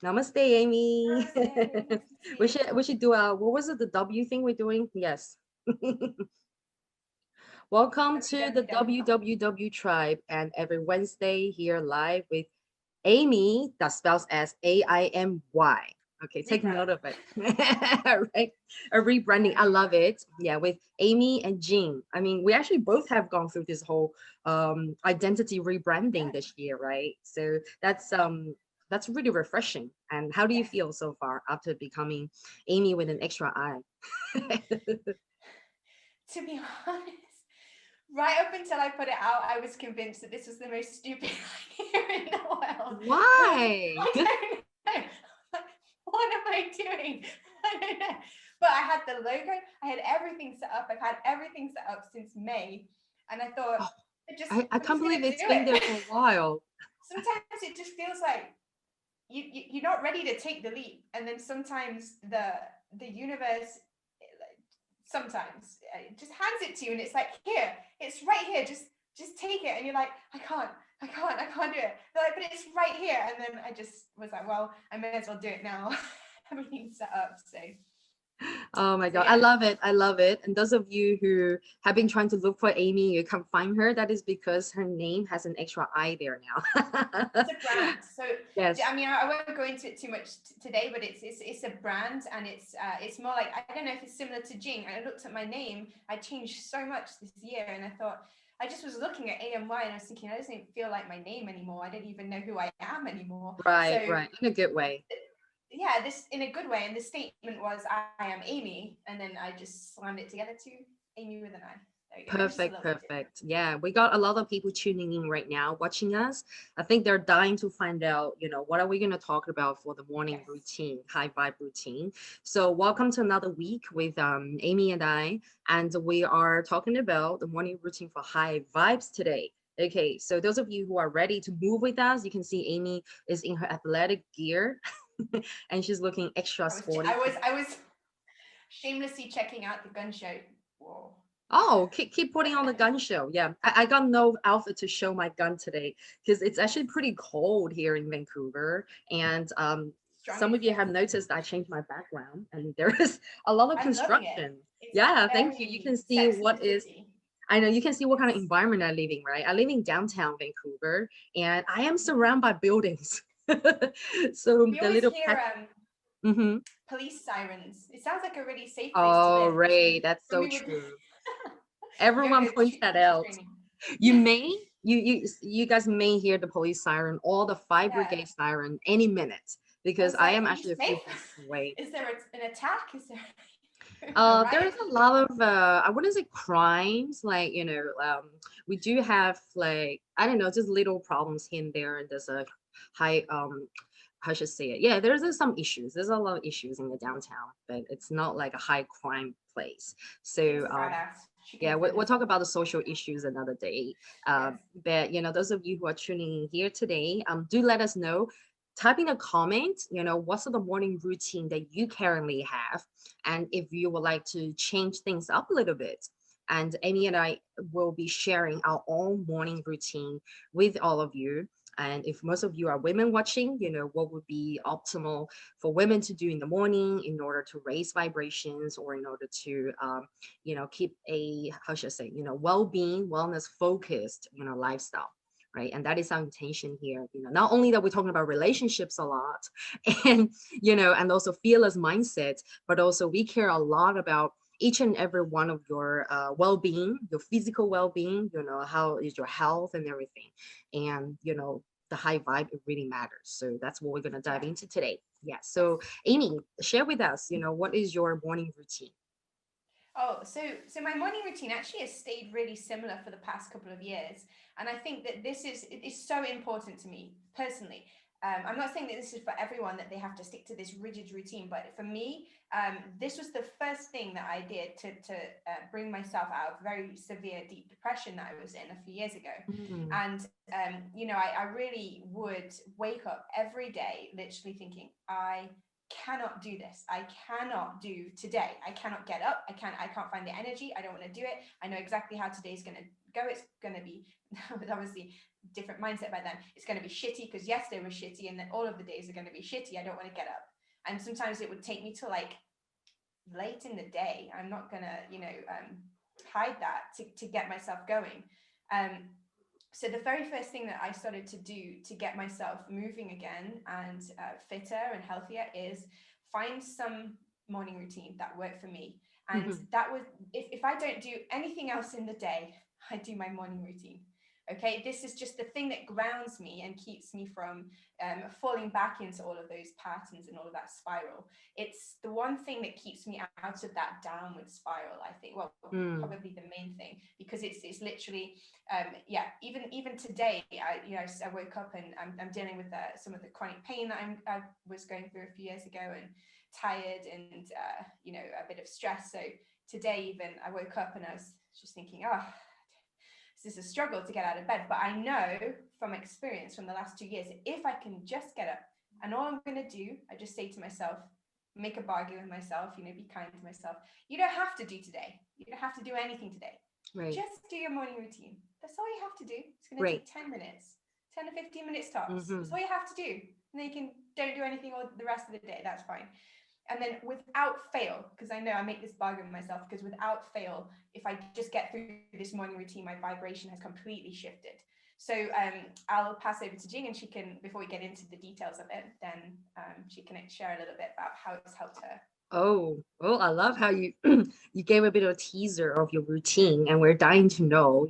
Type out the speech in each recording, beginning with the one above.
Namaste, Amy. Namaste. Nice to see we you. should we should do a, what was it, the W thing we're doing? Yes. Welcome to the www. WWW tribe, and every Wednesday here live with Amy, that spells as AIMY. Okay, take Rebrand. note of it. Right? A rebranding. I love it. Yeah, with Amy and Jing. I mean, we actually both have gone through this whole identity rebranding Yeah. this year, right? So that's really refreshing. And how do you Yes. feel so far after becoming Amy with an extra I? To be honest, right up until I put it out, I was convinced that this was the most stupid idea in the world. Why? I don't know. Like, what am I doing? I don't know. But I had the logo, I had everything set up. I've had everything set up since May. And I thought, Oh, I just I I'm just can't gonna believe do it's been there it. for a while. Sometimes it just feels like you're not ready to take the leap, and then sometimes the universe sometimes it just hands it to you, and it's like, here, it's right here, just take it, and you're like, I can't do it. They're like, but it's right here. And then I just was like, well, I may as well do it now. Everything's set up, Oh my so God, I yeah. love it. I love it. And those of you who have been trying to look for Amy, you can't find her. That is because her name has an extra I there now. It's a brand. So Yes. I mean, I won't go into it too much today, but it's a brand, and it's more like, I don't know if it's similar to Jing. I looked at my name. I changed so much this year, and I thought, I just was looking at AMY, and I was thinking, I doesn't feel like my name anymore. I don't even know who I am anymore. So Right, right. In a good way. yeah, this in a good way. And the statement was, I am Amy, and then I just slammed it together to Amy with an I. There you go. Just a Perfect, little bit different. perfect. Yeah, we got a lot of people tuning in right now, watching us. I think they're dying to find out, what are we going to talk about for the morning Yes. routine, high vibe routine. So, welcome to another week with Amy and I, and we are talking about the morning routine for high vibes today. Okay, so those of you who are ready to move with us, you can see Amy is in her athletic gear and she's looking extra I was sporty. I was shamelessly checking out the gun show. Whoa. Oh, keep putting on the gun show. Yeah, I got no outfit to show my gun today because it's actually pretty cold here in Vancouver. And Strong some of you have influence. noticed I changed my background and there is a lot of I'm loving it. construction. It's Yeah, thank you. You can very see Sex in the what is, City. I know you can see what kind of Yes. environment I live in, right? I live in downtown Vancouver and I am surrounded by buildings. So We the always little hear pet. Mhm. police sirens. It sounds like a really safe place to Oh, live. So Ray, that's when so we were true. yoga Everyone points that teacher out. training. You may, you guys may hear the police siren or the fire Yeah. brigade siren any minute I because was I like, am are you actually a few safe? blocks away. Is there an attack? Is there a There's riot? a lot of I wouldn't say crimes, like we do have like I don't know, just little problems here and there, and there's a high how should I say it? Yeah, there's some issues. There's a lot of issues in the downtown, but it's not like a high crime place. Amy's So a badass. She can yeah, defend we'll talk herself. about the social issues another day. Yes. But those of you who are tuning in here today, do let us know. Type in a comment, what's the morning routine that you currently have, and if you would like to change things up a little bit. And Amy and I will be sharing our own morning routine with all of you. And if most of you are women watching, what would be optimal for women to do in the morning in order to raise vibrations or in order to keep a, how should I say, well-being, wellness focused, lifestyle. Right. And that is our intention here. Not only that we're talking about relationships a lot and, and also fearless mindset, but also we care a lot about each and every one of your well-being, your physical well-being, how is your health and everything. And, the high vibe, it really matters. So that's what we're going to dive Yeah. into today. Yeah. Yes. So Amy, share with us, what is your morning routine? Oh, so my morning routine actually has stayed really similar for the past couple of years, and I think that this is so important to me personally. I'm not saying that this is for everyone that they have to stick to this rigid routine, but for me, this was the first thing that I did to bring myself out of very severe deep depression that I was in a few years ago. Mm, And I really would wake up every day literally thinking, I cannot do this. I cannot do today. I cannot get up. I can't find the energy. I don't want to do it. I know exactly how today's going to go. It's going to be obviously different mindset by then. It's going to be shitty because yesterday was shitty, and then all of the days are going to be shitty. I don't want to get up. And sometimes it would take me to like late in the day. I'm not going to, hide that to get myself going. Um, so the very first thing that I started to do to get myself moving again and fitter and healthier is find some morning routine that worked for me. And Mhm. that was, if I don't do anything else in the day, I do my morning routine. Okay, this is just the thing that grounds me and keeps me from falling back into all of those patterns and all of that spiral. It's the one thing that keeps me out of that downward spiral, I think. Well, Mm. probably the main thing, because it's literally yeah, even today, I woke up and I'm dealing with some of the chronic pain that I was going through a few years ago, and tired, and a bit of stress. So today even I woke up and I was just thinking, oh, this is a struggle to get out of bed. But I know from experience from the last 2 years, if I can just get up, and all I'm going to do, I just say to myself, make a bargain with myself, be kind to myself. You don't have to do today. You don't have to do anything today. Right. Just do your morning routine. That's all you have to do. It's going to Right. take 10 minutes, 10 to 15 minutes tops. That's Mhm. all you have to do. And then you can don't do anything all the rest of the day. That's fine. And then without fail, because I know I make this bargain with myself, because without fail, if I just get through this morning routine, my vibration has completely shifted. So I'll pass over to Jing, and she can, before we get into the details of it, then she can share a little bit about how it's helped her. Oh, I love how you you gave a bit of a teaser of your routine, and we're dying to know,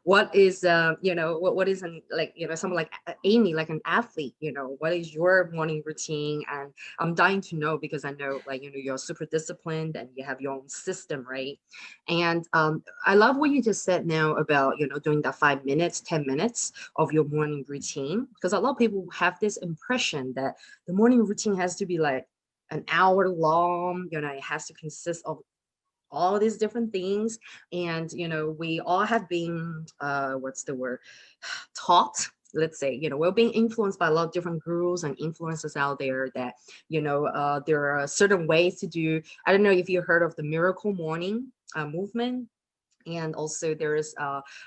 what is, what is an like, someone like Amy, like an athlete, what is your morning routine? And I'm dying to know because I know, like, you're super disciplined and you have your own system, right? And I love what you just said now about, doing that 5 minutes, 10 minutes of your morning routine, because a lot of people have this impression that the morning routine has to be like an hour long. It has to consist of all these different things. And we all have been what's the word, taught, let's say, we're being influenced by a lot of different gurus and influencers out there that there are certain ways to do. I don't know if you heard of the miracle morning movement. And also there's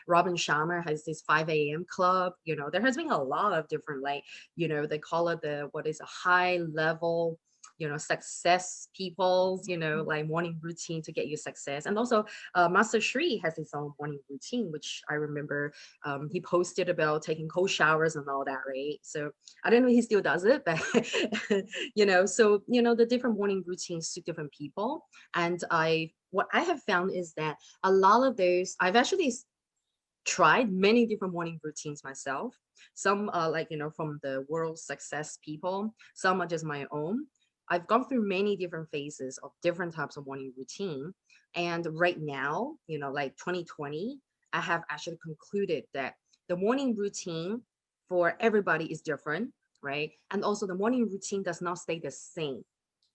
Robin Sharma has this 5 a.m. club. There has been a lot of different, like, they call it the, what is a high level, success people's, like morning routine to get you success. And also Master Shri has his own morning routine, which I remember he posted about taking cold showers and all that, right? So I don't know if he still does it, but so the different morning routines to different people. And what I have found is that a lot of those, I've actually tried many different morning routines myself. Some are like, from the world success people, some are just my own. I've gone through many different phases of different types of morning routine. And right now, like 2020, I have actually concluded that the morning routine for everybody is different, right? And also the morning routine does not stay the same.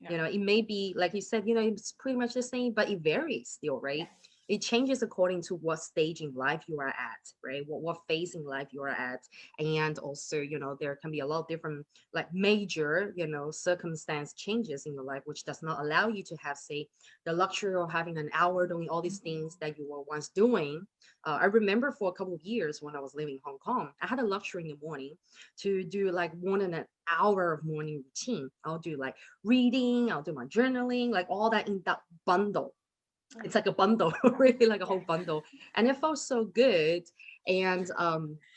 No. It may be, like you said, it's pretty much the same, but it varies still, right? Yes. It changes according to what stage in life you are at, right? What phase in life you are at. And also, there can be a lot of different, like, major, circumstance changes in your life, which does not allow you to have, say, the luxury of having an hour doing all these things that you were once doing. I remember for a couple of years when I was living in Hong Kong, I had a luxury in the morning to do like more than an hour of morning routine. I'll do like reading, I'll do my journaling, like all that in that bundle. It's like a bundle, really like a Yeah. whole bundle. And it felt so good. And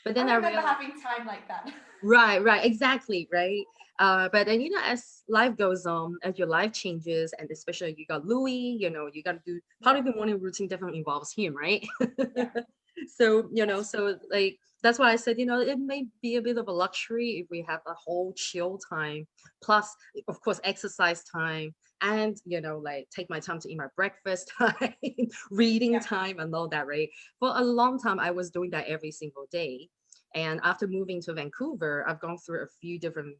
but then I I remember realized, having time like that. right, exactly, right. But then as life goes on, as your life changes, and especially you got Louis, you got to do part Yeah. of the morning routine definitely involves him, right? Yeah. So That's true. so like that's why I said, it may be a bit of a luxury if we have a whole chill time, plus of course exercise time, and like take my time to eat my breakfast time, reading Yeah. time, and all that, right? For a long time I was doing that every single day. And after moving to Vancouver, I've gone through a few different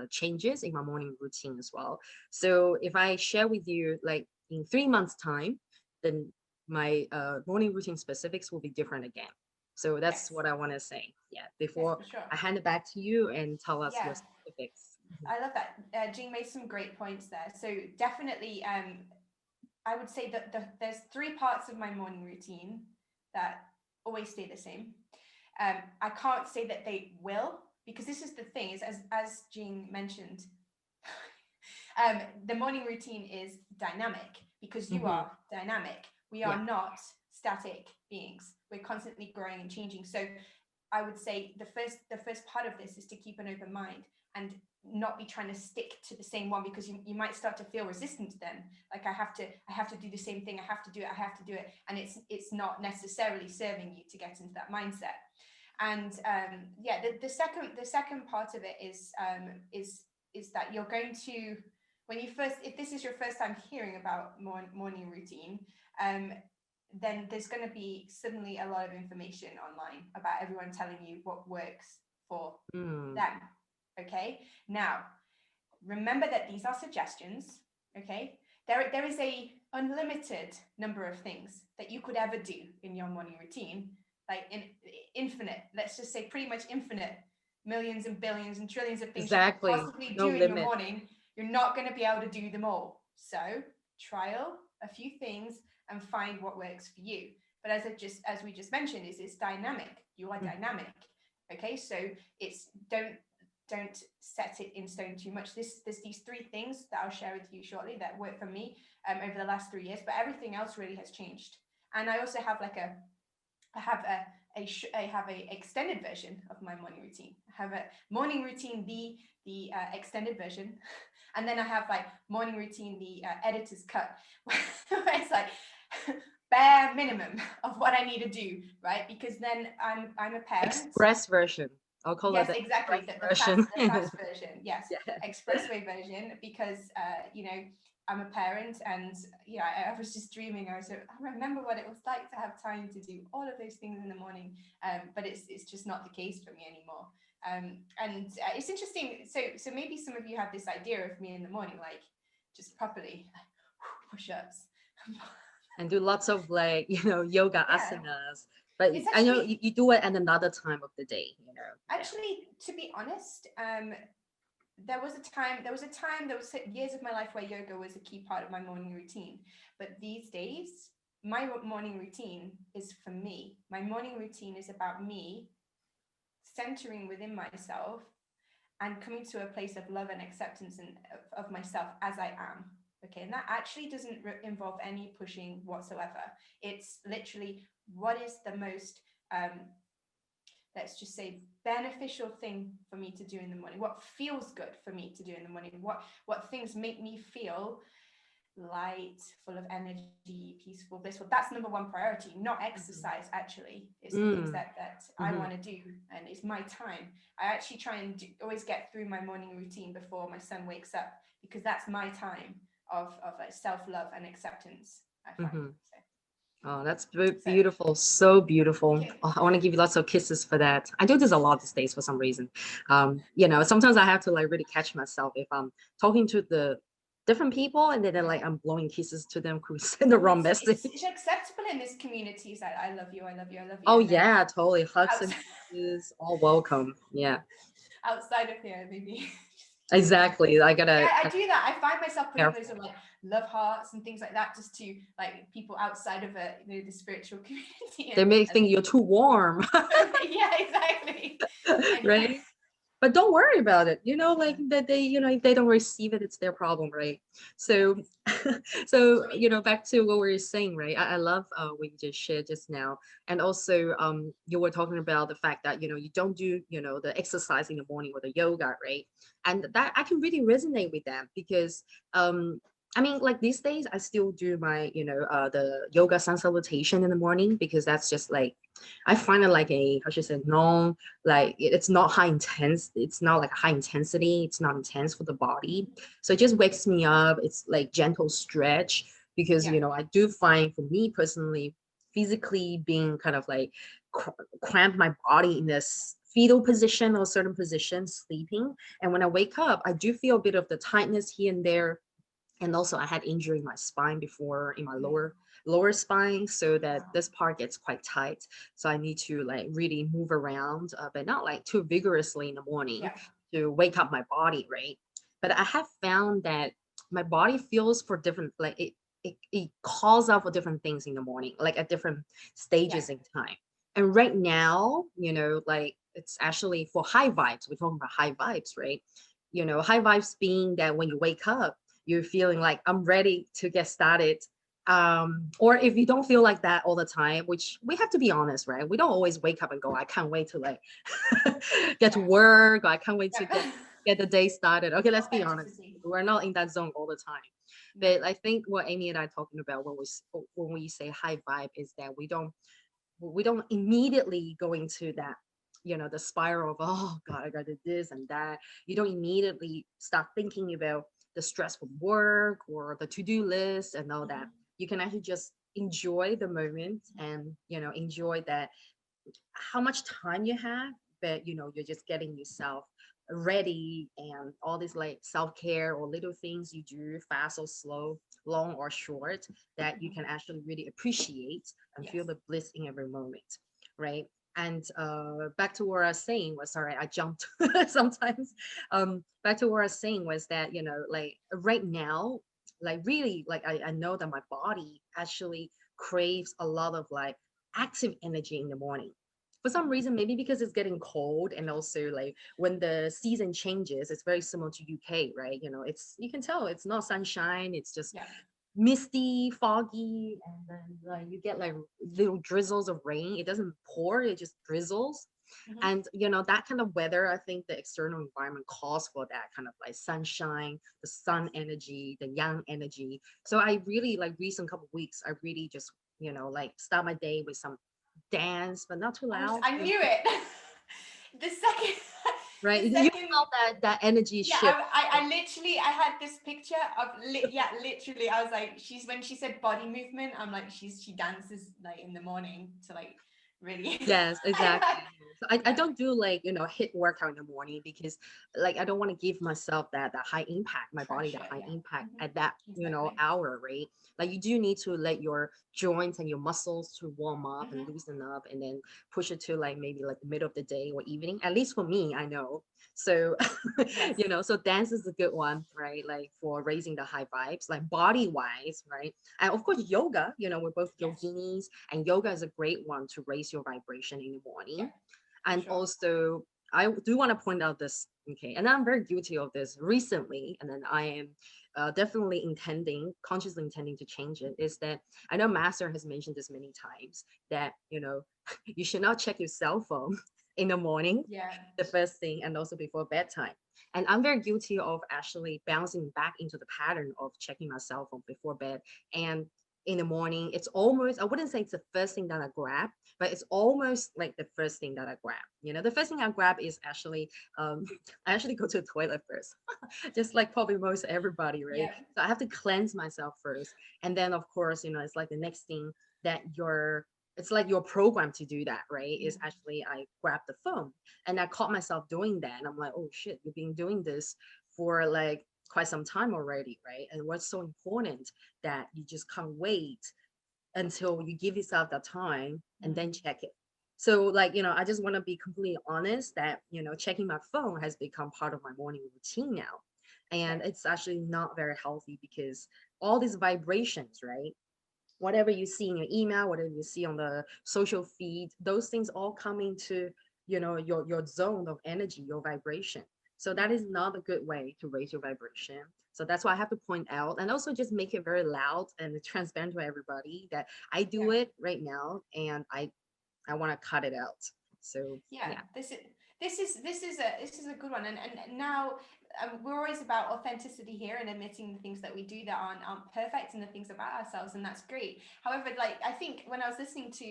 changes in my morning routine as well. So if I share with you, like, in 3 months time, then my morning routine specifics will be different again. So that's Yes. what I want to say. Yeah, Yes, before for sure. I hand it back to you and tell us your Yeah. specifics. I love that. Jing made some great points there. So definitely, I would say that there's three parts of my morning routine that always stay the same. I can't say that they will, because this is the thing, is as Jing mentioned, the morning routine is dynamic because you are dynamic. We are Yeah. not static beings. We're constantly growing and changing. So I would say the first part of this is to keep an open mind and not be trying to stick to the same one, because you might start to feel resistant to them. Like I have to do the same thing. I have to do it. And it's not necessarily serving you to get into that mindset. And yeah, the second part of it is that you're going to, when you first, if this is your first time hearing about morning routine, then there's going to be suddenly a lot of information online about everyone telling you what works for them. Okay, now remember that these are suggestions. Okay, there is a unlimited number of things that you could ever do in your morning routine, like infinite, let's just say pretty much infinite, millions and billions and trillions of things Exactly. you could possibly No do in your limit. morning. You're not going to be able to do them all. So trial a few things and find what works for you. But as we just mentioned, it's dynamic. You are dynamic. Okay, so it's don't set it in stone too much. There's these three things that I'll share with you shortly that work for me over the last 3 years, but everything else really has changed. And I also have I have a extended version of my morning routine. I have a morning routine, the extended version, and then I have like morning routine, the editor's cut, where it's like bare minimum of what I need to do, right? Because then I'm a parent. Express version. I'll call Yes, it the exactly. version. The fast version. Yes, Yeah. expressway version. Because you know, I'm a parent, and yeah, I was just dreaming. I remember what it was like to have time to do all of those things in the morning. But it's just not the case for me anymore. And it's interesting. So maybe some of you have this idea of me in the morning, like just properly push-ups. And do lots of like, yoga Yeah. asanas. But It's I know actually you do it at another time of the day, Yeah. actually, to be honest, there was years of my life where yoga was a key part of my morning routine. But these days, my morning routine is for me. My morning routine is about me centering within myself and coming to a place of love and acceptance of myself as I am. Okay, and that actually doesn't involve any pushing whatsoever. It's literally what is the most let's just say beneficial thing for me to do in the morning, what feels good for me to do in the morning, what things make me feel light, full of energy, peaceful, blissful. That's number one priority, not exercise. Actually, it's the things that I want to do, and it's my time. I actually try and always get through my morning routine before my son wakes up, because that's my time of like self-love and acceptance, I find. Oh, that's beautiful. So beautiful. Okay. Oh, I want to give you lots of kisses for that. I do this a lot these days for some reason. Sometimes I have to like really catch myself if I'm talking to the different people and then like I'm blowing kisses to them because send the wrong message. It's acceptable in this community. It's like, I love you, I love you, I love you. Oh yeah, totally. Hugs and kisses, all welcome. Yeah. Outside of here, maybe. Exactly. I gotta. I do that. I find myself putting those like love hearts and things like that, just to like people outside of the spiritual community. They may think you're too warm. Yeah, exactly. Right. But don't worry about it. Like that they, if they don't receive it, it's their problem, right? So, back to what we were saying, right? I love what you just shared just now, and also you were talking about the fact that you don't do the exercise in the morning or the yoga, right? And that I can really resonate with that because I mean, like these days, I still do my, the yoga sun salutation in the morning because that's just like, I find it like how should I say, no, like it's not high intense. It's not like high intensity. It's not intense for the body. So it just wakes me up. It's like gentle stretch because, I do find for me personally, physically being kind of like cramp my body in this fetal position or certain position, sleeping. And when I wake up, I do feel a bit of the tightness here and there. And also I had injury in my spine before, in my lower spine, so that this part gets quite tight. So I need to like really move around, but not like too vigorously in the morning. to wake up my body, right? But I have found that my body feels for different, like it calls out for different things in the morning, like at different Yeah. stages in time. And right now, like it's actually for high vibes. We're talking about high vibes, right? High vibes being that when you wake up, you're feeling like I'm ready to get started. Or if you don't feel like that all the time, which we have to be honest, right? We don't always wake up and go, I can't wait to like get to Yeah. work, or I can't wait to Yeah. get the day started. Okay, let's be honest. Authenticity. We're not in that zone all the time. No. But I think what Amy and I are talking about when we say high vibe is that we don't immediately go into that, the spiral of, oh God, I gotta do this and that. You don't immediately start thinking about the stress from work or the to-do list and all that. Mhm. You can actually just enjoy the moment and enjoy that how much time you have, but you're just getting yourself ready, and all these like self-care or little things you do, fast or slow, long or short, that you can Mhm. actually really appreciate and feel Yes. the bliss in every moment, right? And back to what I was saying was, sorry, I jumped sometimes. Back to what I was saying was that, like right now, like really, like I know that my body actually craves a lot of like active energy in the morning for some Mhm. reason, maybe because it's getting cold, and also like when the season changes, it's very similar to UK, right? It's, you can tell it's not sunshine, it's just Yeah. misty, foggy, and then like you get like little drizzles of rain. It doesn't pour, it just drizzles. Mhm. And that kind of weather, I think the external environment calls for that kind of like sunshine, the sun Yes. energy, the yang energy. So I really like recent couple weeks, I really just like start my day with some dance, but not too loud. I knew it. The second, Right? the You second, felt that energy yeah, shift. I literally, I had this picture of, yeah, literally, I was like, when she said body movement, I'm like, she dances like in the morning to like really, Yes, I, exactly. So I yeah, don't do like, hit workout in the morning because like I don't want to give myself that high impact, my body that pressure, high yeah. impact Mhm. at that, Exactly. hour, right? Like you do need to let your joints and your muscles to warm up and Mhm. loosen up, and then push it to like maybe like the middle of the day or evening. At least for me, I know. So Yes. so dance is a good one, right? Like for raising the high vibes, like body wise, right? And of course, yoga, we're both Yes. yoginis, and yoga is a great one to raise your vibration in the Yeah, morning. for And sure. also, I do want to point out this, okay, and I'm very guilty of this recently, and then I am definitely consciously intending to change it. Is that I know Master has mentioned this many times that, you should not check your cell phone in the morning, Yeah. the first thing, and also before bedtime. And I'm very guilty of actually bouncing back into the pattern of checking my cell phone before bed and in the morning. It's almost, I wouldn't say it's the first thing that I grab, but it's almost like the first thing that I grab. The first thing I grab is actually, I actually go to the toilet first, just like probably most everybody, right? Yeah. So I have to cleanse myself first. And then, of course, it's like the next thing that it's like your program to do that, right? Is Mhm. actually I grab the phone, and I caught myself doing that. And I'm like, oh shit, you've been doing this for like quite some time already, right? And what's so important that you just can't wait until you give yourself that time and then Mm. check it. So like, I just want to be completely honest that, checking my phone has become part of my morning routine now. Yeah. And it's actually not very healthy because all these vibrations, right? Whatever you see in your email, whatever you see on the social feed, those things all come into, your zone of energy, your vibration. So that Yeah. is not a good way to raise your vibration. So that's why I have to point out, and also just make it very loud and transparent to everybody that I Yeah. do it right now, and I want to cut it out. So Yeah, yeah. this is a good one, and now we're always about authenticity here and admitting the things that we do that aren't perfect and the things about ourselves, and that's great. However, like I think when I was listening to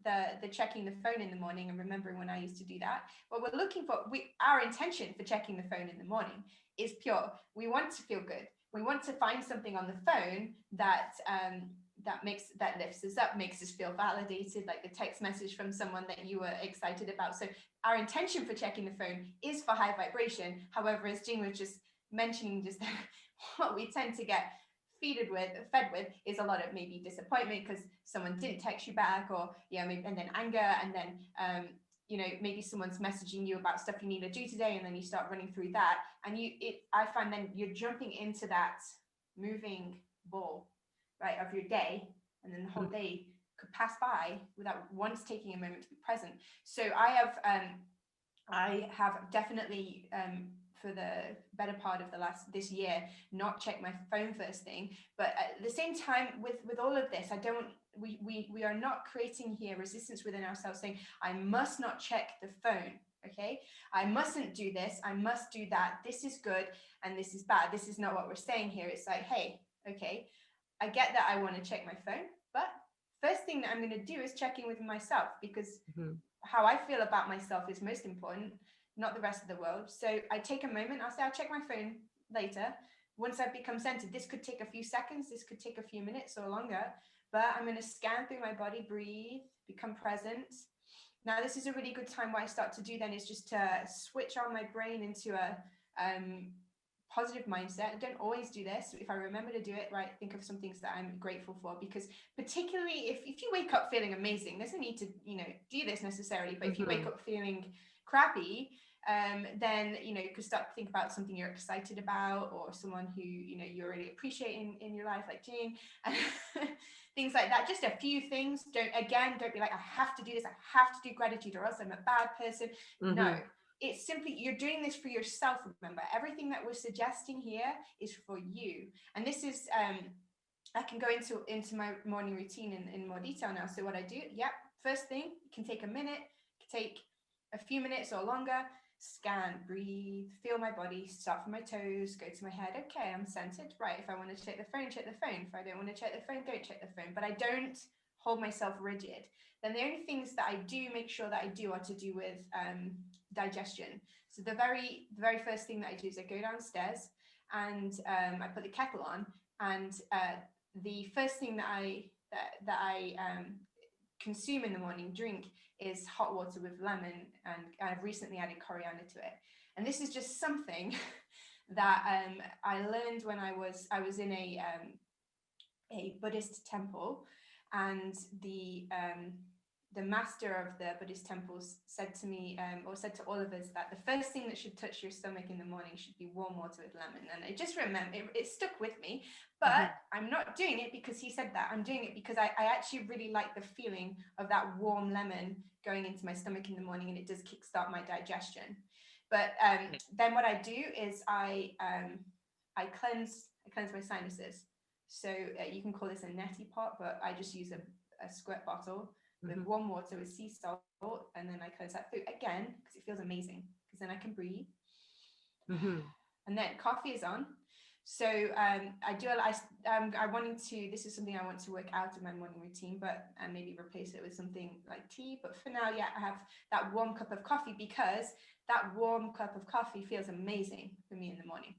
the checking the phone in the morning and remembering when I used to do that, what we're looking for, our intention for checking the phone in the morning is pure. We want to feel good. We want to find something on the phone that lifts us up, makes us feel validated, like the text message from someone that you were excited about. So our intention for checking the phone is for high vibration. However, as Jing was just mentioning just then, what we tend to get fed with is a lot of maybe disappointment because someone didn't text you back, or maybe, and then anger, and then you know, maybe someone's messaging you about stuff you need to do today, and then you start running through that, and I find then you're jumping into that moving ball, right, of your day, and then the whole day could pass by without once taking a moment to be present. So I have definitely for the better part of this year not checked my phone first thing. But at the same time, with all of this, we are not creating here resistance within ourselves saying I must not check the phone. Okay, I mustn't do this, I must do that, this is good and this is bad. This is not what we're saying here. It's like, hey, okay, I get that I want to check my phone, but first thing that I'm going to do is check in with myself, because how I feel about myself is most important, not the rest of the world. So I take a moment, I'll say I'll check my phone later. Once I've become centered, this could take a few seconds, this could take a few minutes or longer, but I'm going to scan through my body, breathe, become present. Now, this is a really good time. What I start to do then is just to switch on my brain into a positive mindset. I don't always do this. If I remember to do it, right, think of some things that I'm grateful for, because particularly if you wake up feeling amazing, there's no need to, you know, do this necessarily, but if you wake up feeling crappy, then, you know, you could start to think about something you're excited about, or someone who, you know, you're really appreciating in your life, like Jing, and things like that. Just a few things. Don't be like, I have to do this, I have to do gratitude or else I'm a bad person. No, it's simply, you're doing this for yourself. Remember, everything that we're suggesting here is for you. And this is, I can go into my morning routine in more detail now. So what I do, first thing, it can take a minute, it can take a few minutes or longer. Scan, breathe, feel my body, start from my toes, go to my head. Okay, I'm centered. Right, if I want to check the phone, check the phone. If I don't want to check the phone, don't check the phone. But I don't hold myself rigid. Then the only things that I do make sure that I do are to do with digestion. So the very first thing that I do is I go downstairs and I put the kettle on, and the first thing that I consume in the morning, drink, is hot water with lemon, and I've recently added coriander to it. And this is just something that I learned when I was in a Buddhist temple, and the master of the Buddhist temples said to me, or said to all of us, that the first thing that should touch your stomach in the morning should be warm water with lemon. And I just remember, it stuck with me, but I'm not doing it because he said that. I'm doing it because I actually really like the feeling of that warm lemon going into my stomach in the morning, and it does kickstart my digestion. But then what I do is I cleanse my sinuses. So you can call this a neti pot, but I just use a squirt bottle with warm water with sea salt, and then I cleanse that through again because it feels amazing, because then I can breathe. And then coffee is on. So this is something I want to work out of my morning routine, but maybe replace it with something like tea. But for now, I have that warm cup of coffee, because that warm cup of coffee feels amazing for me in the morning.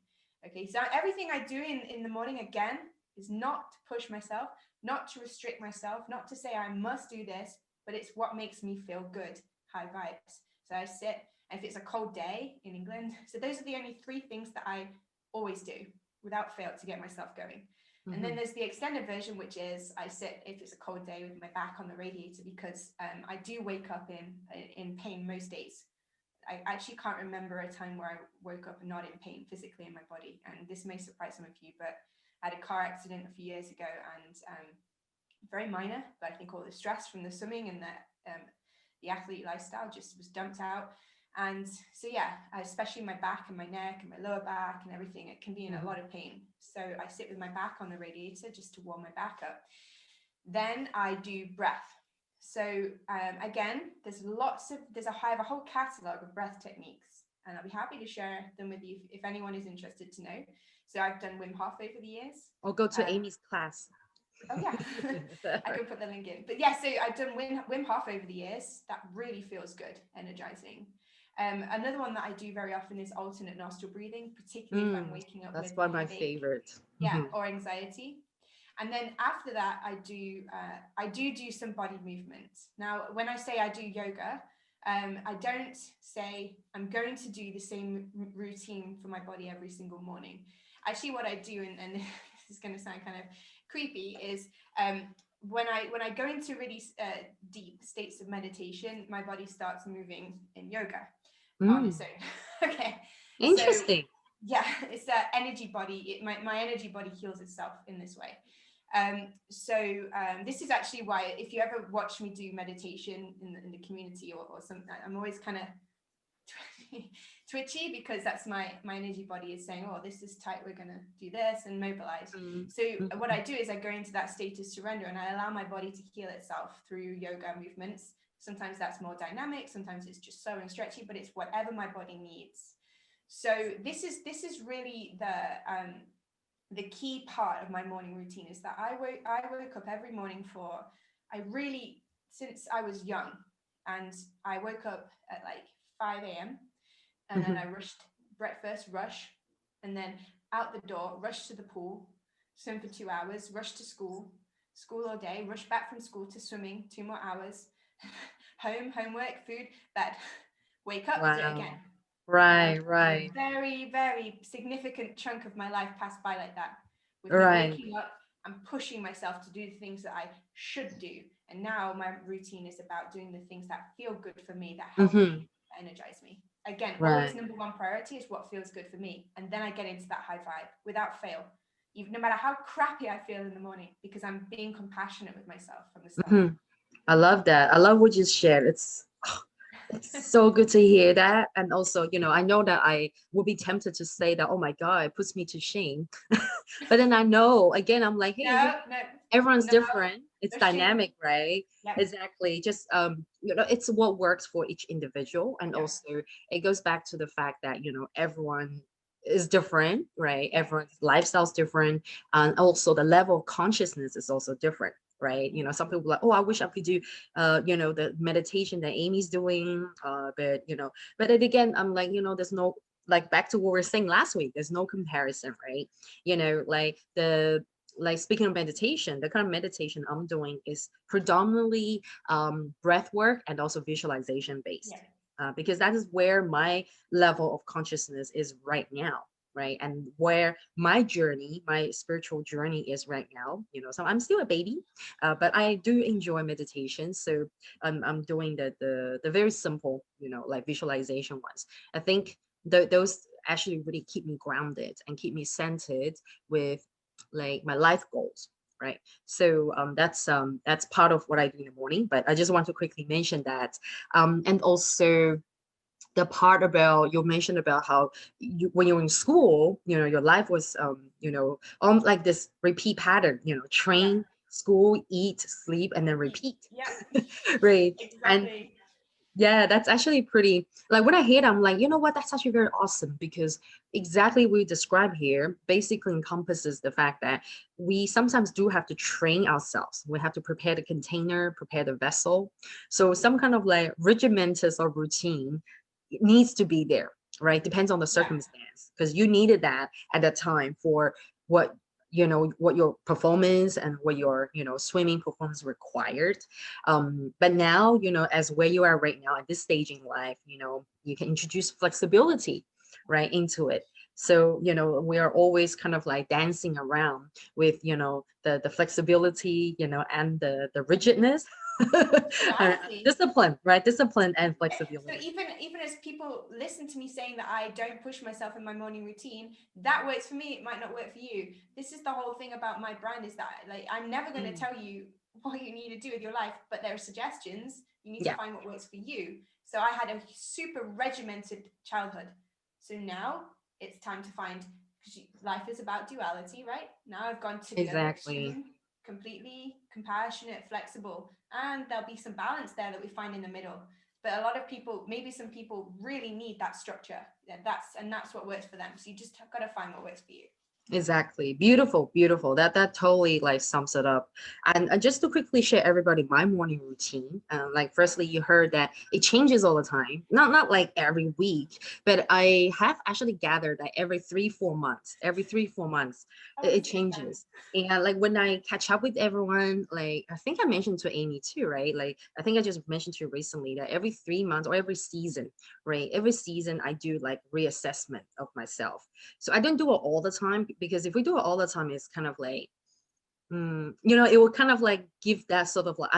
Okay, so everything I do in the morning, again, is not to push myself, not to restrict myself, not to say I must do this, but it's what makes me feel good, high vibes. So I sit, if it's a cold day in England, so those are the only 3 things that I always do without fail to get myself going. And then there's the extended version, which is I sit, if it's a cold day, with my back on the radiator, because I do wake up in pain most days. I actually can't remember a time where I woke up not in pain physically in my body. And this may surprise some of you, but I had a car accident a few years ago, and very minor, but I think all the stress from the swimming and the athlete lifestyle just was dumped out. And so, especially my back and my neck and my lower back and everything, it can be in a lot of pain. So I sit with my back on the radiator just to warm my back up. Then I do breath. So again, I have a whole catalog of breath techniques, and I'll be happy to share them with you if anyone is interested to know. So I've done Wim Hof over the years. Or go to Amy's class. Oh yeah, I can put the link in. But so I've done Wim Hof over the years. That really feels good, energizing. Another one that I do very often is alternate nostril breathing, particularly if I'm waking up. That's one of my favorites. Or anxiety. And then after that, I do some body movement. Now, when I say I do yoga, I don't say I'm going to do the same routine for my body every single morning. Actually, what I do, and this is going to sound kind of creepy, is when I go into really deep states of meditation, my body starts moving in yoga on its Mm, own. Okay, so interesting. yeah, it's that energy body. My energy body heals itself in this way. This is actually why, if you ever watch me do meditation in the community or something, I'm always kind of twitchy, because that's my energy body is saying, oh, this is tight, we're gonna do this and mobilize. Mm, So what mhm, I do is I go into that state of surrender, and I allow my body to heal itself through yoga movements. Sometimes that's more dynamic, sometimes it's just so and stretchy, but it's whatever my body needs. So this is really the key part of my morning routine, is that I woke up every morning for, I really, since I was young, and I woke up at like 5 a.m. and then mhm. I rushed breakfast, rush, and then out the door, rush to the pool, swim for 2 hours, rush to school all day, rush back from school to swimming, 2 more hours, home, homework, food, bed, wake up, do it again. Wow. And Right, a right, very, very significant chunk of my life passed by like that, with me right. waking up and pushing myself to do the things that I should do. And now my routine is about doing the things that feel good for me, that help Hmm. me, that energize me. Again, always Right. number one priority is what feels good for me. And then I get into that high vibe without fail, even no matter how crappy I feel in the morning, because I'm being compassionate with myself from the start. Hmm. I love that. I love what you shared. It's so good to hear that. And also, I know that I would be tempted to say that, oh my God, it puts me to shame. But then I know, again, I'm like, hey, No, no, everyone's no, different. It's no shame. dynamic, right? Yep. Exactly. Just it's what works for each individual. And Yep. also it goes back to the fact that, everyone is different, right? Yep. Everyone's lifestyle's different. And also the level of consciousness is also different. Right. Some people like, oh, I wish I could do, the meditation that Amy's doing. But then again, I'm like, there's no, like back to what we were saying last week, there's no comparison, right? Like speaking of meditation, the kind of meditation I'm doing is predominantly breath work and also visualization based, Yep. because that is where my level of consciousness is right now, right? And where my journey, my spiritual journey is right now. So I'm still a baby, but I do enjoy meditation. So I'm doing the very simple, like visualization ones. I think those actually really keep me grounded and keep me centered with like my life goals, right? So that's part of what I do in the morning. But I just want to quickly mention that, and also the part about you mentioned about how when you're in school, your life was on like this repeat pattern, Yep. train, school, eat, sleep, and then repeat. Yep. Right. And Exactly. yeah, that's actually pretty, like when I hear it, I'm like, you know what, that's actually very awesome, because exactly what we describe here basically encompasses the fact that we sometimes do have to train ourselves. We have to prepare the container, prepare the vessel. So some kind of like regimentus or routine needs to be there, right? Depends on the Yeah. circumstance, because you needed that at that time for what what your performance and what your swimming performance required. But now, as where you are right now at this stage in life, you can introduce flexibility right into it. So we are always kind of like dancing around with the flexibility, and the rigidness. Duality. Discipline, right? Discipline and Yeah. So flexibility. even as people listen to me saying that I don't push myself in my morning routine, that works for me. It might not work for you. This is the whole thing about my brand, is that like I'm never going to Mm, tell you what you need to do with your life, but there are suggestions. You need to yeah, find what works for you. So I had a super regimented childhood. So now it's time to find, because life is about duality, right? Now I've gone to the other exactly. extreme, completely compassionate, flexible, and there'll be some balance there that we find in the middle. But a lot of people, maybe some people really need that structure. That's what works for them. So you just got to find what works for you. Exactly. Beautiful, beautiful. That totally like sums it up. And just to quickly share everybody my morning routine. Like firstly, you heard that it changes all the time. Not like every week, but I have actually gathered that every 3 4 months, every 3 4 months, Oh, it it's done. changes. And like when I catch up with everyone, like I think I mentioned to Amy too, right? Like I think I just mentioned to you recently that every 3 months or every season, right? Every season I do like reassessment of myself. So I don't do it all the time, because if we do it all the time, it's kind of like You know, it will kind of like give that sort of like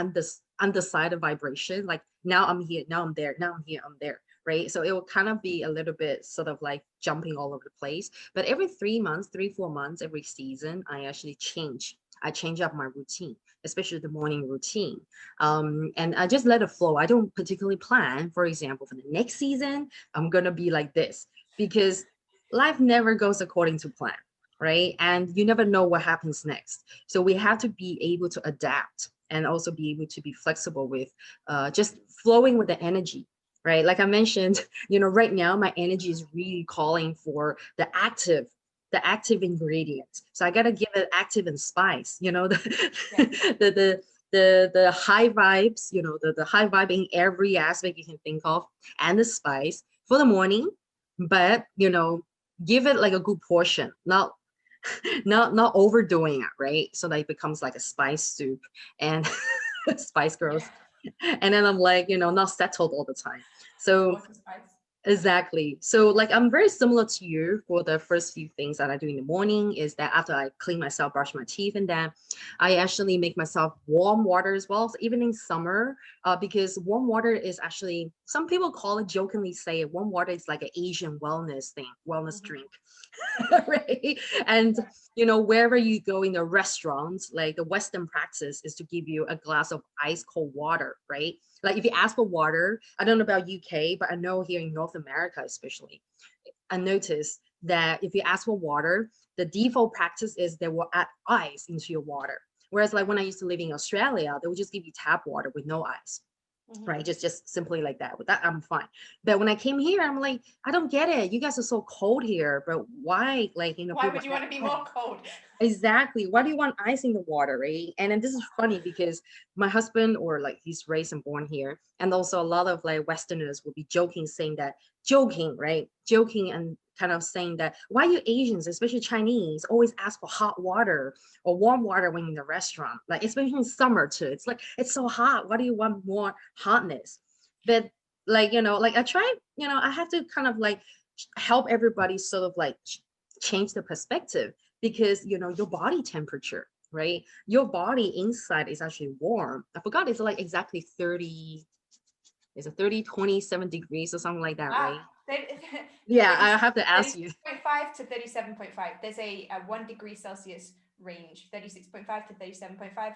undecided vibration. Like now I'm here, now I'm there, now I'm here, I'm there, right? So it will kind of be a little bit sort of like jumping all over the place. But every 3 months, 4 months, every season, I actually change. I change up my routine, especially the morning routine. And I just let it flow. I don't particularly plan. For example, for the next season, I'm gonna be like this because life never goes according to plan, right? And you never know what happens next. So we have to be able to adapt and also be able to be flexible with just flowing with the energy, right? Like I mentioned, you know, right now my energy is really calling for the active ingredients. So I gotta give it active and spice, you know, Yeah. the high vibes, you know, the high vibe in every aspect you can think of, and the spice for the morning, but you know, give it like a good portion, not overdoing it, right? So that it becomes like a spice soup and spice Yeah. girls. And then I'm like, you know, not settled all the time. So Lots of spice. exactly. So like I'm very similar to you for the first few things that I do in the morning is that after I clean myself, brush my teeth, and then I actually make myself warm water as well. So even in summer, because warm water is actually some people call it jokingly say it, warm water is like an Asian wellness thing, wellness Mhm. drink. Right? And Yeah. you know, wherever you go in the restaurants, like the Western practice is to give you a glass of ice cold water, right? Like if you ask for water, I don't know about UK, but I know here in North America, especially, I noticed that if you ask for water, the default practice is they will add ice into your water. Whereas like when I used to live in Australia, they would just give you tap water with no ice, Mhm. right? Just simply like that. With that, I'm fine. But when I came here, I'm like, I don't get it. You guys are so cold here, but why? Like, you know, Why people would you add want to be ice. more cold? Exactly. Why do you want ice in the water, right? And then this is funny because my husband, or like he's raised and born here, and also a lot of like Westerners will be joking, saying that, joking, right? Joking and kind of saying that why you Asians, especially Chinese, always ask for hot water or warm water when in the restaurant, like especially in summer too. It's like it's so hot. Why do you want more hotness? But like you know, like I try, you know, I have to kind of like help everybody sort of like change the perspective because you know your body temperature, right? Your body inside is actually warm. I forgot it's like exactly 30, is it 30 27 degrees or something like that, Ah, right? 30, Yeah, I 36 have to ask you. 36.5 to 37.5. There's a 1 degree Celsius range, 36.5 to 37.5.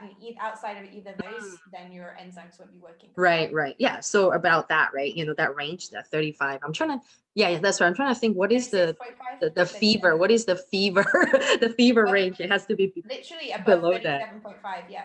And outside of either of those, then your enzymes won't be working correctly. Right. Yeah, so about that, right? You know, that range, that 35, I'm trying to, yeah, that's right. I'm trying to think what is 36.5 the to fever, 37. what is the fever the fever Well, range? It has to be literally above below that. 37.5, yeah.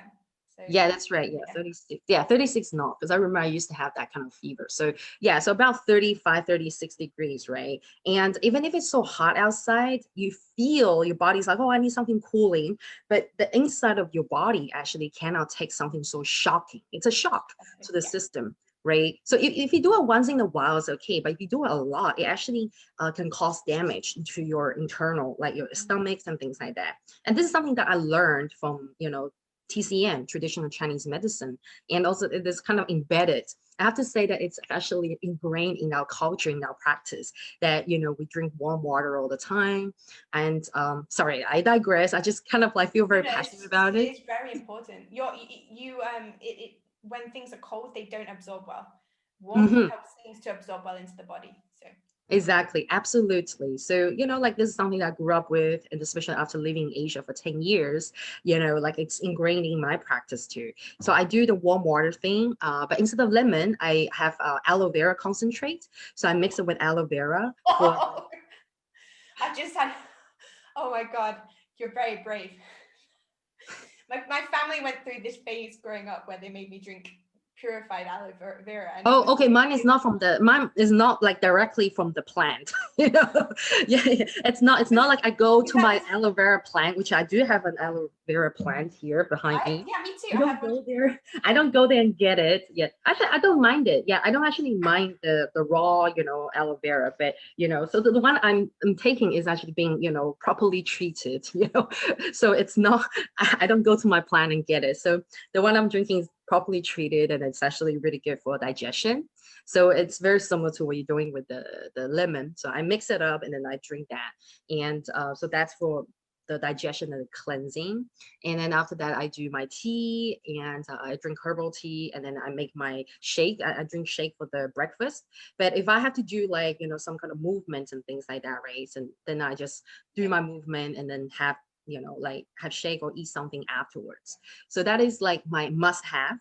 So, Yeah, that's right. Yeah, yeah. 36. Yeah, 36 not, because I remember I used to have that kind of fever. So yeah, so about 35, 36 degrees, right? And even if it's so hot outside, you feel your body's like, oh, I need something cooling. But the inside of your body actually cannot take something so shocking. It's a shock to the Yeah. system, right? So if you do it once in a while, it's okay. But if you do it a lot, it actually can cause damage to your internal, like your Mhm. stomachs and things like that. And this is something that I learned from, you know, TCM, traditional Chinese medicine, and also it is kind of embedded. I have to say that it's actually ingrained in our culture, in our practice, that you know we drink warm water all the time. And sorry, I digress. I just kind of like feel No, very no, passionate about it. it's very important. When things are cold, they don't absorb well. Warmth Mhm. helps things to absorb well into the body. So, Exactly, absolutely. So, you know, like this is something I grew up with, and especially after living in Asia for 10 years, you know, like it's ingrained in my practice too. So I do the warm water thing, but instead of lemon, I have aloe vera concentrate. So I mix it with aloe vera for the I just had, oh my God, you're very brave. My family went through this phase growing up where they made me drink purified aloe vera, and it Oh, was okay. Mine is not like directly from the plant. You know, yeah. It's not like I go is to that my this? aloe vera plant, which I do have an aloe vera plant here behind me. Yeah, me too. I I don't have one. go there. I don't go there and get it yet. Actually, I don't mind it. Yeah, I don't actually mind the raw, you know, aloe vera, but you know, so the one I'm taking is actually being, you know, properly treated, you know. So it's not I don't go to my plant and get it. So the one I'm drinking is properly treated and it's actually really good for digestion. So it's very similar to what you're doing with the lemon. So I mix it up and then I drink that. And so that's for the digestion and the cleansing. And then after that, I do my tea, and I drink herbal tea, and then I make my shake. I drink shake for the breakfast. But if I have to do like, some kind of movement and things like that, right? And then I just do Yeah. my movement and then have, like have shake or eat something afterwards. So that is like my must have.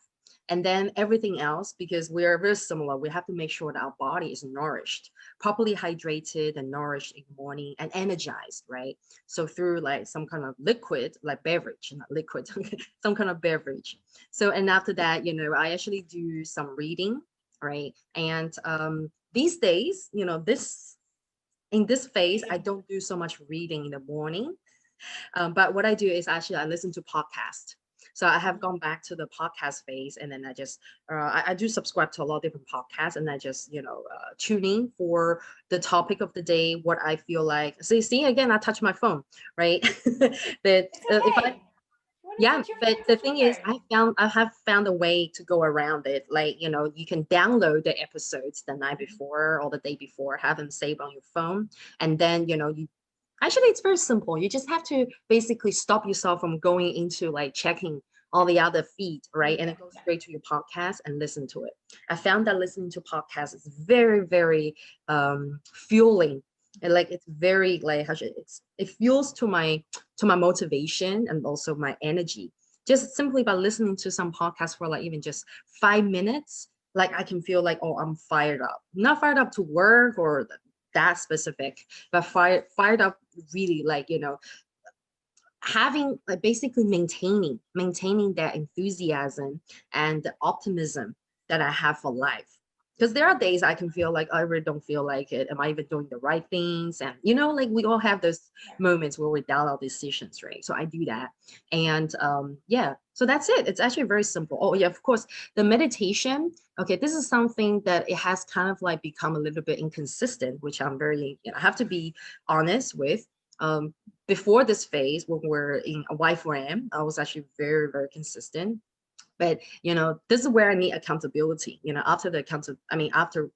And then everything else, because we're very similar, we have to make sure that our body is nourished, properly hydrated and nourished in the morning and energized, right? So through like some kind of liquid, like beverage, not liquid, some kind of beverage. So, and after that, I actually do some reading, right? And these days, this in this phase, I don't do so much reading in the morning. But what I do is actually I listen to podcasts. So I have gone back to the podcast phase, and then I just I do subscribe to a lot of different podcasts, and I just tune in for the topic of the day, what I feel like. See again, I touch my phone, right? That It's if I okay. You want to yeah, touch your but phone, the touch your thing is, phone. I have found a way to go around it. Like, you can download the episodes the night Mhm. before or the day before, have them saved on your phone, and then you actually it's very simple. You just have to basically stop yourself from going into like checking all the other feed, right? And Yeah, then go yeah. straight to your podcast and listen to it. I found that listening to podcasts is very, very fueling. And like it's very like it fuels to my motivation and also my energy. Just simply by listening to some podcasts for like even just 5 minutes, like I can feel like, oh, I'm fired up. Not fired up to work or that specific, but fired up really, like, having like basically maintaining that enthusiasm and the optimism that I have for life. Because there are days I can feel like I really don't feel like it. Am I even doing the right things? And like we all have those Yeah. moments where we doubt our decisions, right? So I do that. And yeah, so that's it. It's actually very simple. Oh yeah, of course, the meditation. Okay, this is something that it has kind of like become a little bit inconsistent, which I'm very, I have to be honest with. Um, Before this phase, when we're in a Y4M, I was actually very, very consistent. But this is where I need accountability. After after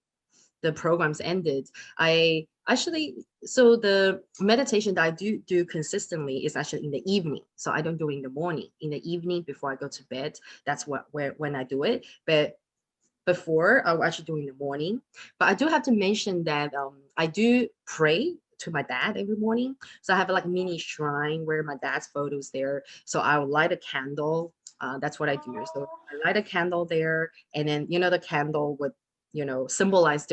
the programs ended, I actually, so the meditation that I do consistently is actually in the evening. So I don't do it in the morning. In the evening before I go to bed, that's when I do it. But before I will actually do in the morning. But I do have to mention that I do pray to my dad every morning. So I have like a mini shrine where my dad's photos there. So I will light a candle. That's what I do. So Oh, I light a candle there, and then the candle would symbolize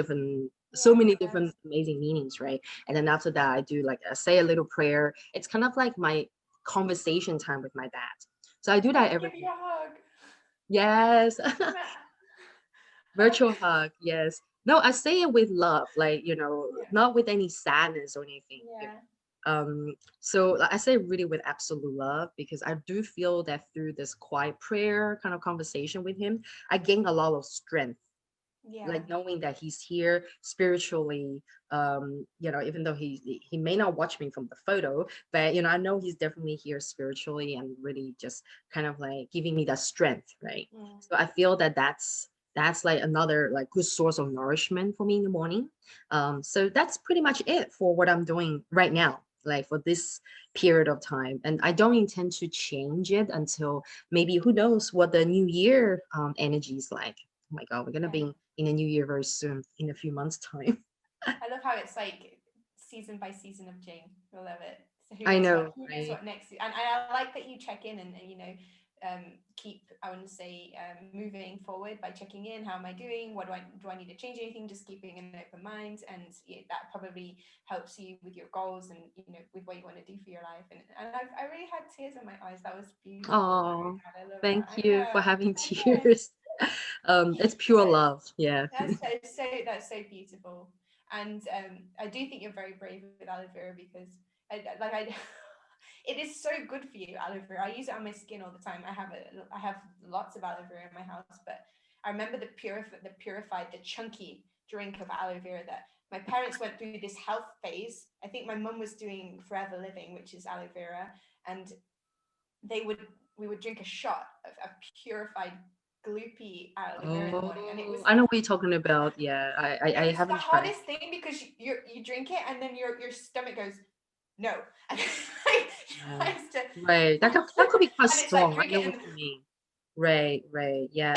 so many yes. different amazing meanings, right? And then after that, I do like say a little prayer. It's kind of like my conversation time with my dad. So I do I want that to every give you a morning. hug. Yes. Oh, Virtual hug, yes. No, I say it with love, like, yeah, not with any sadness or anything. yeah, So like, I say really with absolute love, because I do feel that through this quiet prayer kind of conversation with him, I gain a lot of strength, yeah. like knowing that he's here spiritually. Even though he may not watch me from the photo, but I know he's definitely here spiritually and really just kind of like giving me that strength, right? Mm. So I feel that that's like another like good source of nourishment for me in the morning. So that's pretty much it for what I'm doing right now, like for this period of time, and I don't intend to change it until maybe, who knows what the new year energy is like. Oh my God, we're gonna Yeah. be in a new year very soon, in a few months' time. I love how it's like season by season of Jing. I love it. So who I knows know, who knows right? what next, and I like that you check in and keep, I wouldn't say, moving forward by checking in. How am I doing? What do I need to change anything? Just keeping an open mind, and yeah, that probably helps you with your goals and with what you want to do for your life. And I really had tears in my eyes. That was beautiful. Oh my Oh, God, I love that. thank I you know. for having I know. tears. It's pure So love. Yeah. that's so beautiful, and I do think you're very brave with aloe vera because I it is so good for you, aloe vera. I use it on my skin all the time. I have lots of aloe vera in my house, but I remember the chunky drink of aloe vera that my parents went through this health phase. I think my mum was doing Forever Living, which is aloe vera, and they would we would drink a shot of purified gloopy aloe vera in the morning, and Oh, I know what you're talking about. Yeah, I it was the haven't tried. hardest thing because you drink it and then your stomach goes, no. And like Yeah. tries to, Right. That could be quite and it's like strong. I drink know it what in, you mean. Right, right. Yeah.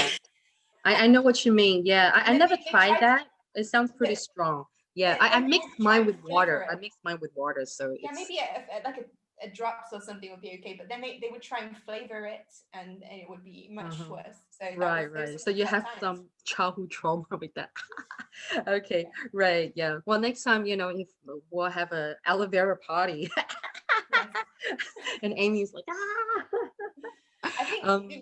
I know what you mean. Yeah. I and then never they tried tried that. It sounds the, pretty strong. Yeah. I and mixed try mine and with flavor water. it. I mixed mine with water. So Yeah, it's maybe like a drops or something would be okay, but then they would try and flavor it, and it would be much uh-huh. worse. So that was Right, those right. were So some you tough have times. some childhood trauma with that. Okay, Yeah, right. Yeah. Well, next time, if we'll have a aloe vera party yes. and Amy's like, ah. I think Um, the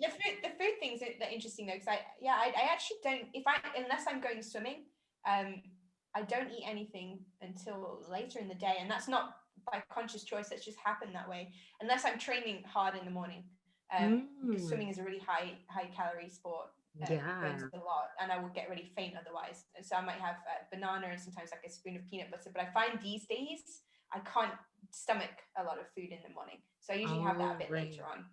food things are interesting though, because I actually don't, if I unless I'm going swimming, um I don't eat anything until later in the day, and that's not by conscious choice. That's just happened that way. Unless I'm training hard in the morning, because mm, swimming is a really high calorie sport. Burns yeah. a lot, and I would get really faint otherwise. And so I might have a banana and sometimes like a spoon of peanut butter. But I find these days I can't stomach a lot of food in the morning, so I usually have that a Oh, bit right. later on.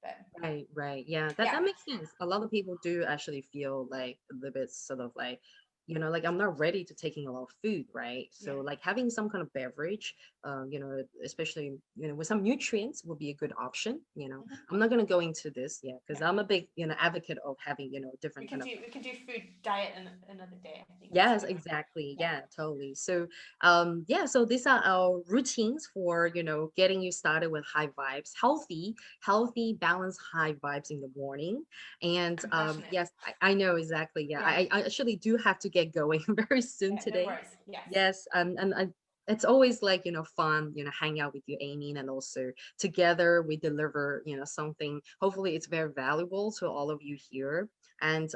But Right, right. Yeah, that yeah, that makes sense. A lot of people do actually feel like a little bit sort of like, like I'm not ready to taking a lot of food, right? yeah. So like having some kind of beverage, especially, with some nutrients would be a good option. Mhm. I'm not gonna go into this, yeah, Yeah, because I'm a big, advocate of having, we different can kind of. do we can do food diet another day. I think Yes, so. exactly. Yeah, Yeah, totally. So, yeah, so these are our routines for, getting you started with high vibes, healthy, balanced high vibes in the morning. And compassionate. yes, I know exactly. Yeah, Yeah, I actually do have to get going very soon yeah. No today. worries. Yes. Yes, and it's always like, fun, hang out with you, Amy, and also together we deliver, something. Hopefully it's very valuable to all of you here. And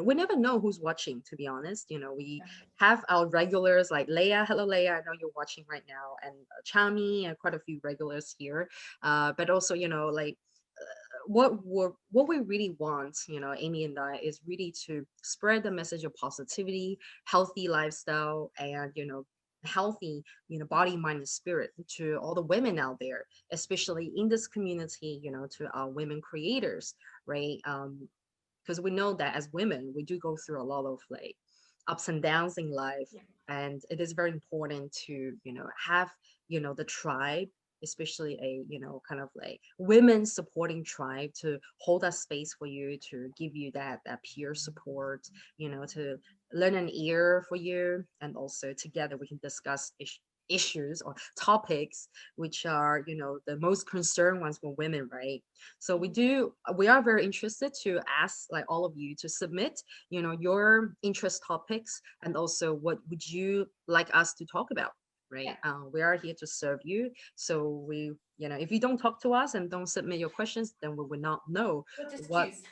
we never know who's watching, to be honest. We Yeah. have our regulars like Leia. Hello, Leia. I know you're watching right now, and Chami, and quite a few regulars here. But also, like what we really want, Amy and I, is really to spread the message of positivity, healthy lifestyle, and healthy, body, mind, and spirit to all the women out there, especially in this community, to our women creators, right? Because we know that as women we do go through a lot of like ups and downs in life, Yeah. and it is very important to have the tribe, especially a kind of like women supporting tribe, to hold that space for you, to give you that peer support, to lend an ear for you, and also together we can discuss issues or topics which are the most concerned ones for women, right? So Mhm. we are very interested to ask like all of you to submit, your interest topics, and also what would you like us to talk about, Yeah. right? We are here to serve you. So if you don't talk to us and don't submit your questions, then we will not know We'll just what choose.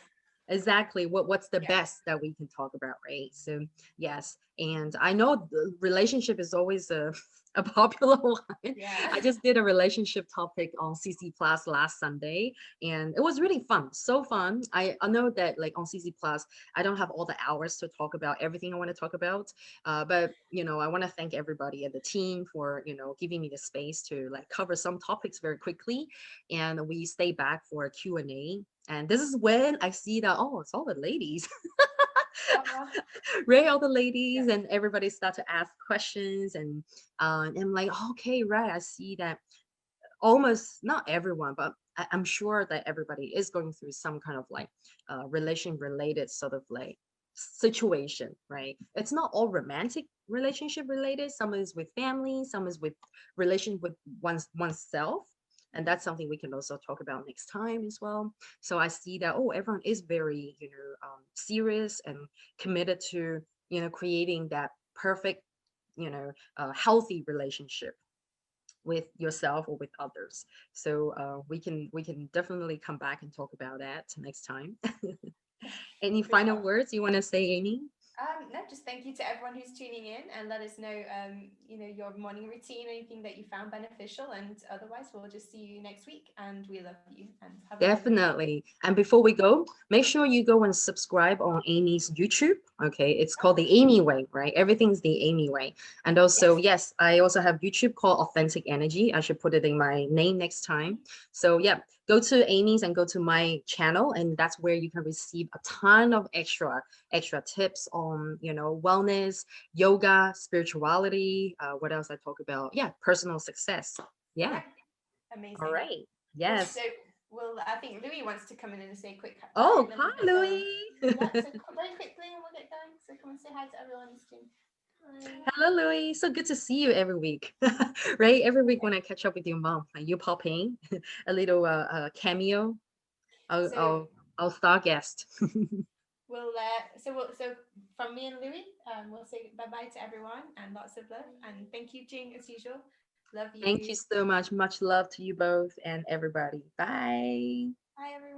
exactly what's the Yeah. best that we can talk about, right? So yes, and I know the relationship is always a a popular one. Yeah. I just did a relationship topic on CC Plus last Sunday, and it was really fun, so fun. I know that like on CC Plus I don't have all the hours to talk about everything I want to talk about, but I want to thank everybody at the team for giving me the space to like cover some topics very quickly, and we stay back for a Q&A. And this is when I see that, oh, it's all the ladies, Uh, right? All the yeah. ladies, and everybody start to ask questions. And I'm like, okay, right. I see that almost not everyone, but I'm sure that everybody is going through some kind of like relation related sort of like situation, right? It's not all romantic relationship related. Some is with family, some is with relation with oneself. And that's something we can also talk about next time as well. So I see that, oh, everyone is very serious and committed to creating that perfect healthy relationship with yourself or with others. So we can definitely come back and talk about that next time. Any For final sure. words you want to say, Amy? No, just thank you to everyone who's tuning in, and let us know, your morning routine, anything that you found beneficial. And otherwise, we'll just see you next week. And we love you, and have a lovely day. Definitely. And before we go, make sure you go and subscribe on Amy's YouTube. Okay. It's called the Amy Way, right? Everything's the Amy Way. And also, Yes. yes, I also have YouTube called Authentic Energy. I should put it in my name next time. So, yeah, go to Amy's and go to my channel. And that's where you can receive a ton of extra tips on, wellness, yoga, spirituality. What else I talk about? Yeah, personal success. All Yeah. right. All Amazing. right. Well, Yes. so I think Louis wants to come in and say a quick hi, Oh, and then hi, we'll get going. Yeah, Louis. so very quickly and we'll get going. So come and say hi to everyone in stream. Hi. Hello, Louis. So good to see you every week, right? Every week when I catch up with your mom, like you pop in, a little cameo. I'll, So I'll, I'll star guest. so from me and Louis, we'll say bye bye to everyone and lots of love and thank you, Jing, as usual. Love Thank you. you so much. Much love to you both and everybody. Bye. Bye, everyone.